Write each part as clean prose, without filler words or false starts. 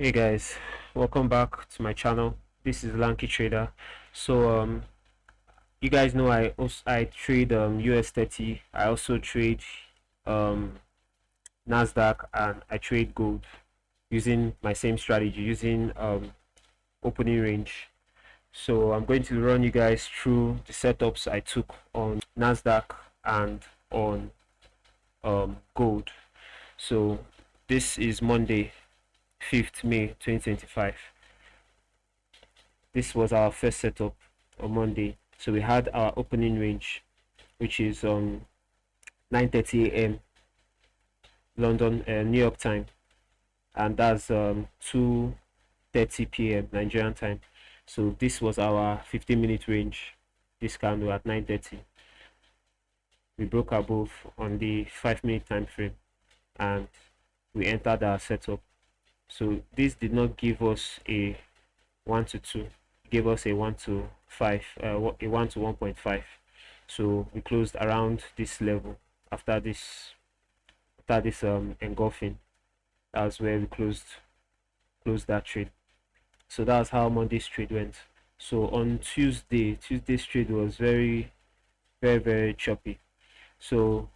Hey guys, welcome back to my channel. This is Lanky Trader. So you guys know I trade US 30. I also trade um Nasdaq, and I trade gold using my same strategy, using opening range. So I'm going to run you guys through the setups I took on Nasdaq and on gold. So this is Monday, 5th May 2025. This was our first setup on Monday. So we had our opening range, which is 9:30 a.m. London, New York time, and that's 2:30 p.m. Nigerian time. So this was our 15-minute range. This candle at 9:30. We broke above on the 5-minute time frame, and we entered our setup. So this did not give us a 1 to 2, gave us a 1 to 5, a 1 to 1.5. So we closed around this level after this engulfing. That's where we closed that trade. So that's how Monday's trade went. So on Tuesday's trade was very choppy. So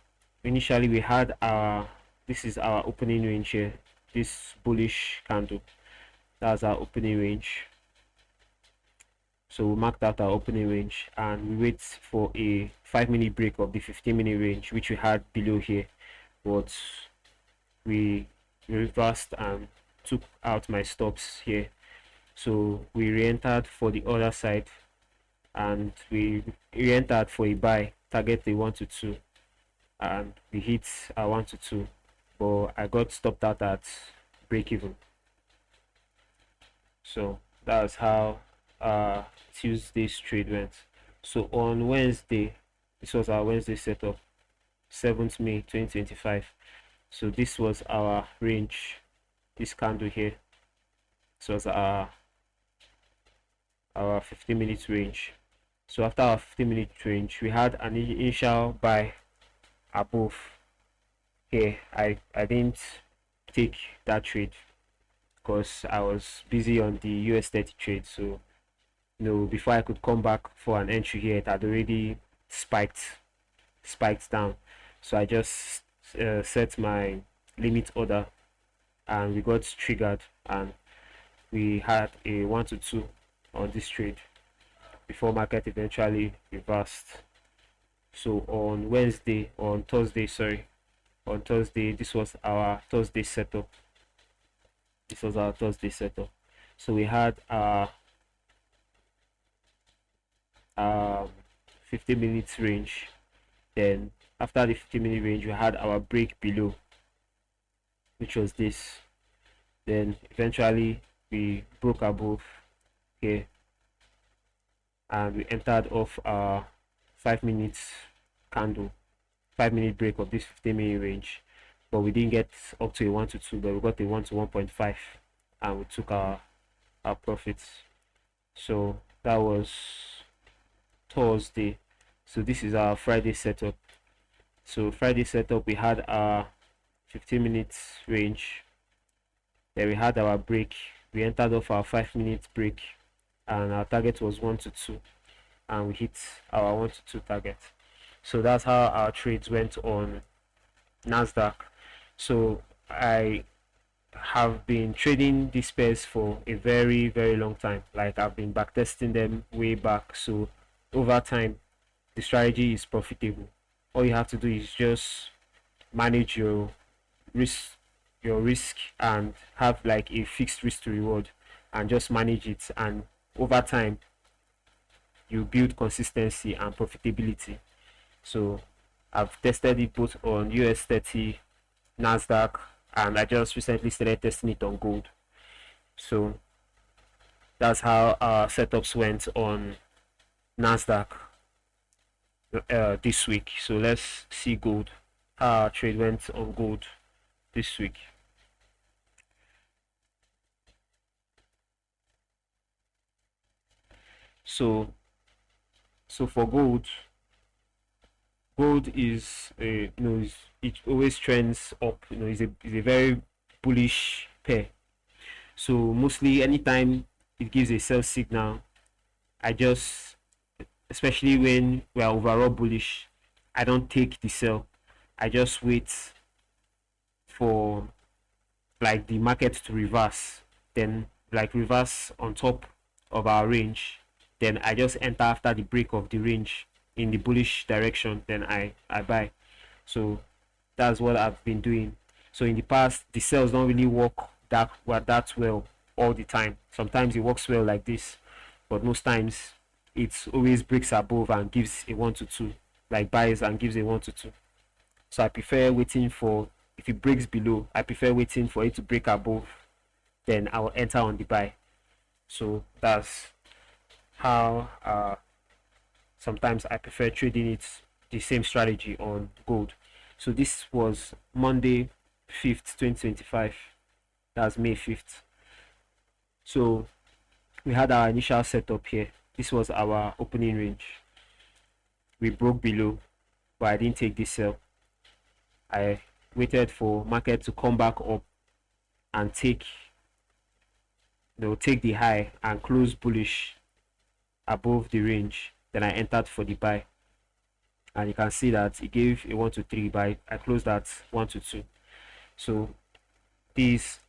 initially we had this is our opening range here, this bullish candle. That's our opening range. So we marked out our opening range, and we wait for a 5-minute break of the 15-minute range, which we had below here. But we reversed and took out my stops here. So we re-entered for the other side, and we re-entered for a buy, target the 1 to 2, and we hit our 1 to 2, but I got stopped out at break even. So that's how Tuesday's trade went. So on Wednesday, this was our Wednesday setup, 7th May 2025. So this was our range, this candle here. This was our 15-minute range. So after our 15-minute range, we had an initial buy above here. I didn't take that trade because I was busy on the US 30 trade. So before I could come back for an entry here, it had already spiked down. So I just set my limit order, and we got triggered, and we had a 1 to 2 on this trade before market eventually reversed. So on Thursday, this was our Thursday setup. So we had our 50 minutes range. Then after the 50-minute range, we had our break below, which was this. Then eventually we broke above here, and we entered off our 5-minute candle, 5-minute break of this 15-minute range, but we didn't get up to a 1 to 2, but we got a 1 to 1.5, and we took our profits. So that was Thursday. So this is our Friday setup. So Friday setup, we had our 15 minutes range. Then we had our break. We entered off our 5-minute break, and our target was 1 to 2, and we hit our 1 to 2 target. So that's how our trades went on Nasdaq. So I have been trading these pairs for a very long time. Like, I've been backtesting them way back. So over time, the strategy is profitable. All you have to do is just manage your risk and have like a fixed risk to reward, and just manage it, and over time you build consistency and profitability. So I've tested it both on US 30, Nasdaq, and I just recently started testing it on gold. So that's how our setups went on Nasdaq this week. So let's see gold, how our trade went on gold this week. So for gold is it always trends up. It's a very bullish pair. So mostly anytime it gives a sell signal, I just, especially when we are overall bullish, I don't take the sell. I just wait for like the market to reverse, then like reverse on top of our range. Then I just enter after the break of the range in the bullish direction. Then I buy. So that's what I've been doing. So in the past, the sales don't really work that well all the time. Sometimes it works well like this, but most times it always breaks above and gives a 1 to 2, like buys and gives a 1 to 2. So I prefer waiting for, if it breaks below, I prefer waiting for it to break above, then I will enter on the buy. So that's how sometimes I prefer trading it, the same strategy on gold. So this was Monday 5th 2025. That's May 5th. So we had our initial setup here. This was our opening range. We broke below, but I didn't take this sell. I waited for market to come back up and take the high and close bullish above the range. Then I entered for the buy, and you can see that it gave a 1 to 3 buy. I closed at 1 to 2. So this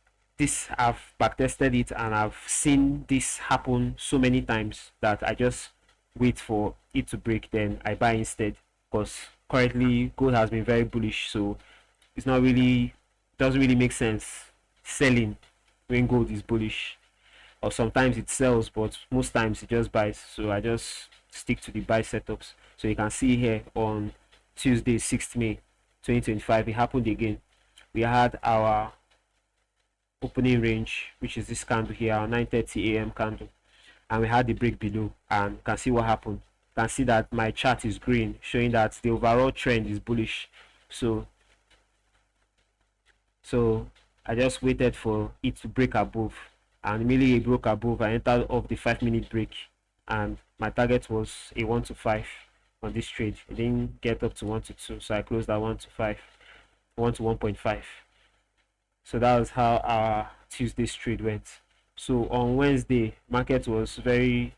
I've backtested it, and I've seen this happen so many times that I just wait for it to break, then I buy instead, because currently gold has been very bullish, so it's not really, doesn't really make sense selling when gold is bullish. Or sometimes it sells, but most times it just buys. So I just stick to the buy setups. So you can see here on Tuesday 6th May 2025, it happened again. We had our opening range, which is this candle here, our 9:30 a.m. candle, and we had the break below, and you can see what happened. You can see that my chart is green, showing that the overall trend is bullish. So I just waited for it to break above, and immediately it broke above. I entered off the 5-minute break, and my target was a 1 to 5 on this trade. It didn't get up to 1 to 2, so I closed at 1 to 5, 1 to 1.5. So that was how our Tuesday's trade went. So on Wednesday, market was very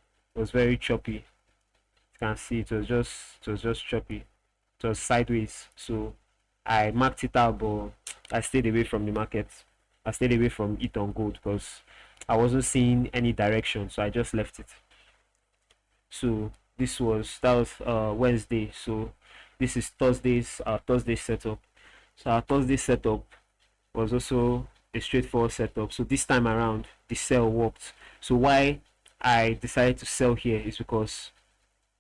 choppy. You can see it was just choppy. It was sideways. So I marked it out, but I stayed away from the market. I stayed away from it on gold because I wasn't seeing any direction, so I just left it. So that was Wednesday. So this is Thursday's Thursday setup. So our Thursday setup was also a straightforward setup. So this time around, the sell worked. So why I decided to sell here is because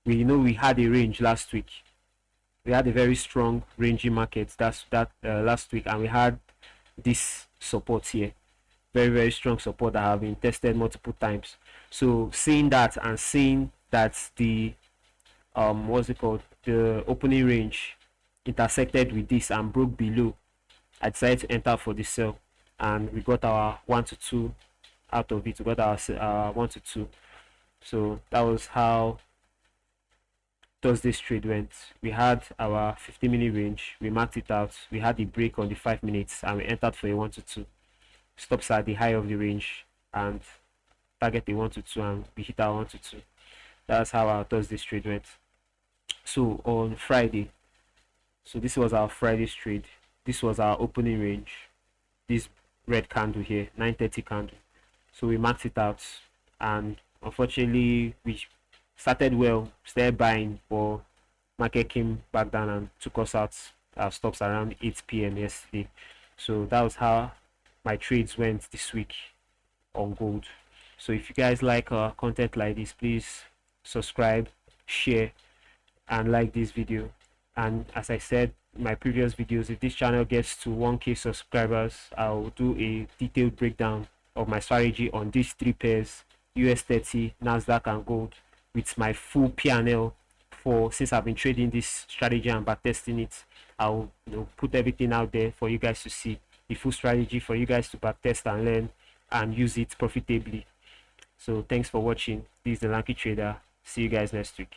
we had a range last week. We had a very strong ranging market last week, and we had this support here, very strong support that have been tested multiple times. So seeing that and seeing that the the opening range intersected with this and broke below, I decided to enter for the sell, and we got our 1 to 2 out of it. We got our 1 to 2. So that was how Thursday's trade went. We had our 50-minute range, we marked it out, we had the break on the 5 minutes, and we entered for a 1 to 2. Stops at the high of the range and target a 1 to 2, and we hit our 1 to 2. That's how our Thursday's trade went. So on Friday, so this was our Friday's trade. This was our opening range. This red candle here, 9:30 candle. So we marked it out, and unfortunately we started well, started buying, but market came back down and took us out our stops around 8 p.m. yesterday. So that was how my trades went this week on gold. So if you guys like content like this, please subscribe, share, and like this video. And as I said in my previous videos, if this channel gets to 1k subscribers, I'll do a detailed breakdown of my strategy on these three pairs, US30, Nasdaq, and gold, with my full P&L. Since I've been trading this strategy and backtesting it, I'll put everything out there for you guys to see, the full strategy for you guys to backtest and learn and use it profitably. So thanks for watching. This is the Lanky Trader. See you guys next week.